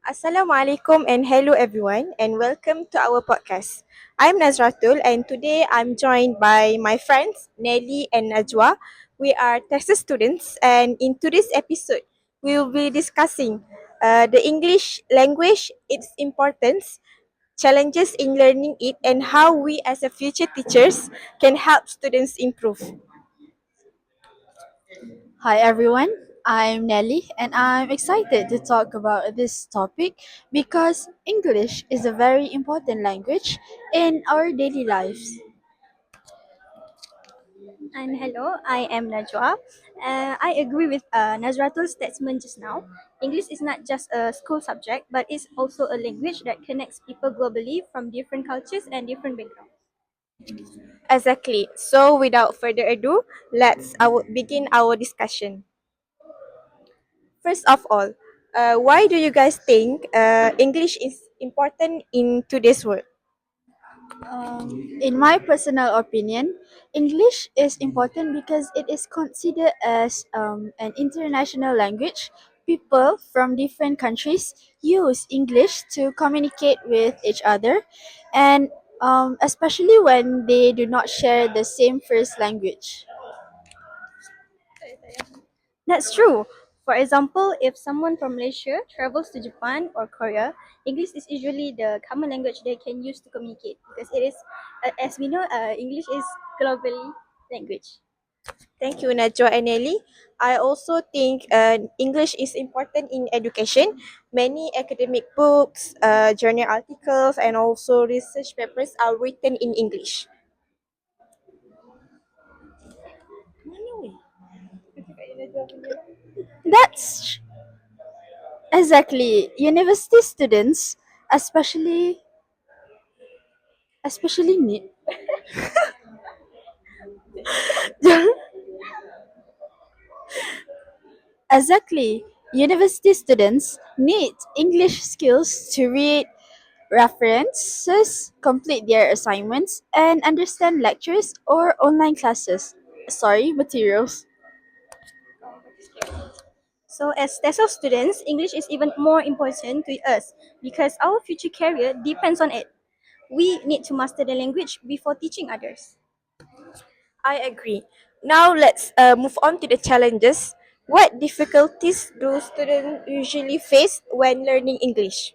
Assalamualaikum and hello everyone and welcome to our podcast. I'm Nazratul and today I'm joined by my friends Nelly and Najwa. We are TESA students and in today's episode we will be discussing the English language, its importance, challenges in learning it and how we as a future teachers can help students improve. Hi everyone, I'm Nelly and I'm excited to talk about this topic because English is a very important language in our daily lives. And hello, I am Najwa. I agree with Nazratul's statement just now. English is not just a school subject, but it's also a language that connects people globally from different cultures and different backgrounds. Exactly. So without further ado, let's begin our discussion. First of all, why do you guys think English is important in today's world? In my personal opinion, English is important because it is considered as an international language. People from different countries use English to communicate with each other, and especially when they do not share the same first language. That's true. For example, if someone from Malaysia travels to Japan or Korea, English is usually the common language they can use to communicate because it is, as we know, English is globally language. Thank you, Najwa and Nelly. I also think English is important in education. Many academic books, journal articles, and also research papers are written in English. That's exactly university students, especially need exactly university students need English skills to read references, complete their assignments, and understand lectures or online classes. Sorry, materials. So, as TESOL students, English is even more important to us because our future career depends on it. We need to master the language before teaching others. I agree. Now let's move on to the challenges. What difficulties do students usually face when learning English?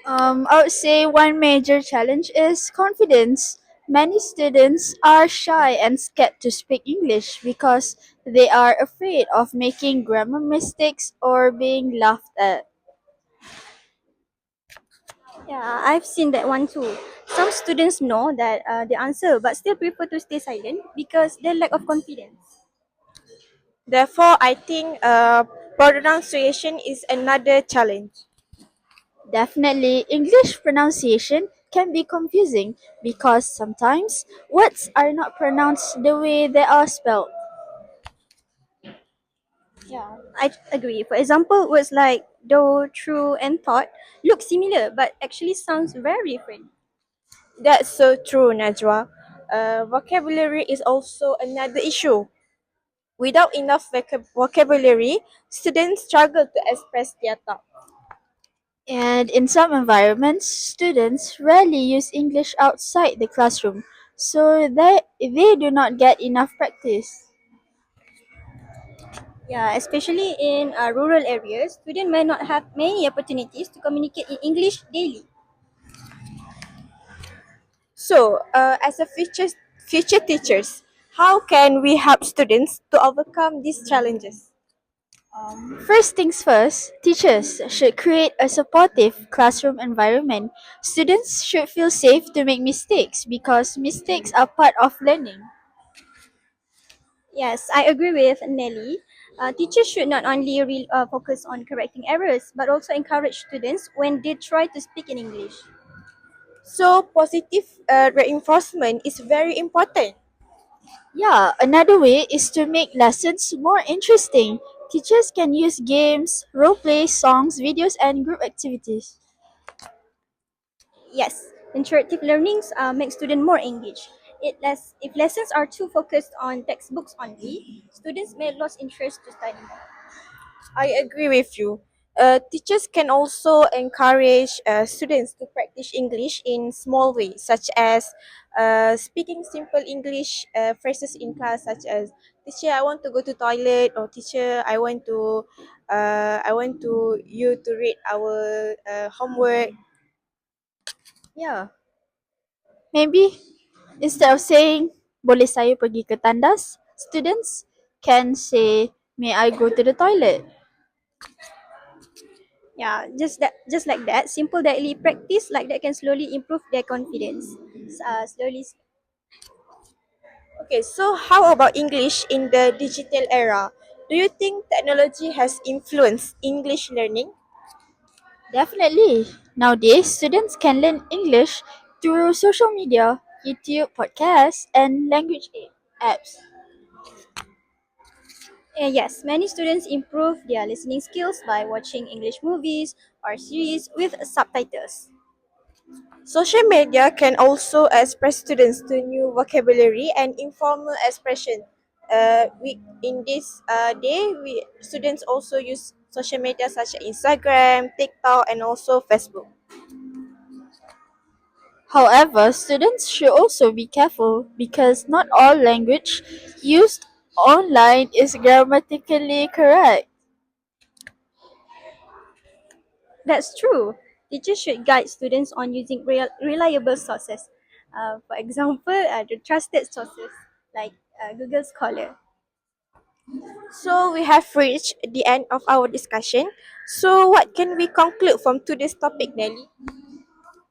I would say one major challenge is confidence. Many students are shy and scared to speak English because they are afraid of making grammar mistakes or being laughed at. Yeah, I've seen that one too. Some students know that the answer but still prefer to stay silent because their lack of confidence. Therefore, I think pronunciation is another challenge. Definitely, English pronunciation can be confusing because sometimes words are not pronounced the way they are spelled. Yeah, I agree. For example, words like though, true, and thought look similar but actually sounds very different. That's so true, Najwa. Vocabulary is also another issue. Without enough vocabulary, students struggle to express their thoughts. And in some environments, students rarely use English outside the classroom, so they do not get enough practice. Yeah, especially in rural areas, students may not have many opportunities to communicate in English daily. So, as a future teachers, how can we help students to overcome these challenges? First things first, teachers should create a supportive classroom environment. Students should feel safe to make mistakes because mistakes are part of learning. Yes, I agree with Nelly. Teachers should not only focus on correcting errors, but also encourage students when they try to speak in English. So, positive reinforcement is very important. Yeah, another way is to make lessons more interesting. Teachers can use games, role play, songs, videos, and group activities. Yes, interactive learnings make students more engaged. If lessons are too focused on textbooks only, students may lose interest to study more. I agree with you. Teachers can also encourage students to practice English in small ways, such as speaking simple English phrases in class, such as "Teacher, I want to go to toilet," or "Teacher, I want to you to read our homework." Yeah. Maybe instead of saying, boleh saya pergi ke tandas, students can say, may I go to the toilet? Yeah, just like that. Simple daily practice like that can slowly improve their confidence. Slowly. Okay, so how about English in the digital era? Do you think technology has influenced English learning? Definitely. Nowadays, students can learn English through social media, YouTube, podcasts, and language apps. Yes, many students improve their listening skills by watching English movies or series with subtitles. Social media can also express students to new vocabulary and informal expression. In this day, we students also use social media such as Instagram, TikTok, and also Facebook. However, students should also be careful because not all language used online is grammatically correct. That's true. Teachers should guide students on using reliable sources. For example, the trusted sources like Google Scholar. So we have reached the end of our discussion. So what can we conclude from today's topic, Nelly?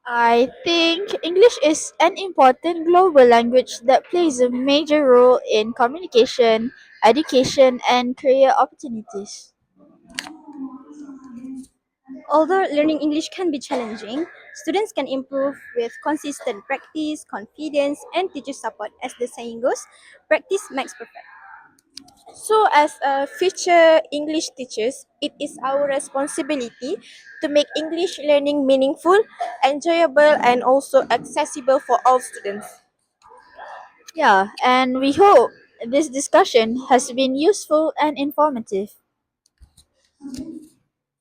I think English is an important global language that plays a major role in communication, education, and career opportunities. Although learning English can be challenging, students can improve with consistent practice, confidence, and teacher support. As the saying goes, practice makes perfect. So, as a future English teachers, it is our responsibility to make English learning meaningful, enjoyable, and also accessible for all students. Yeah, and we hope this discussion has been useful and informative.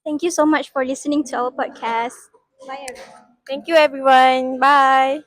Thank you so much for listening to our podcast. Bye, everyone. Thank you, everyone. Bye.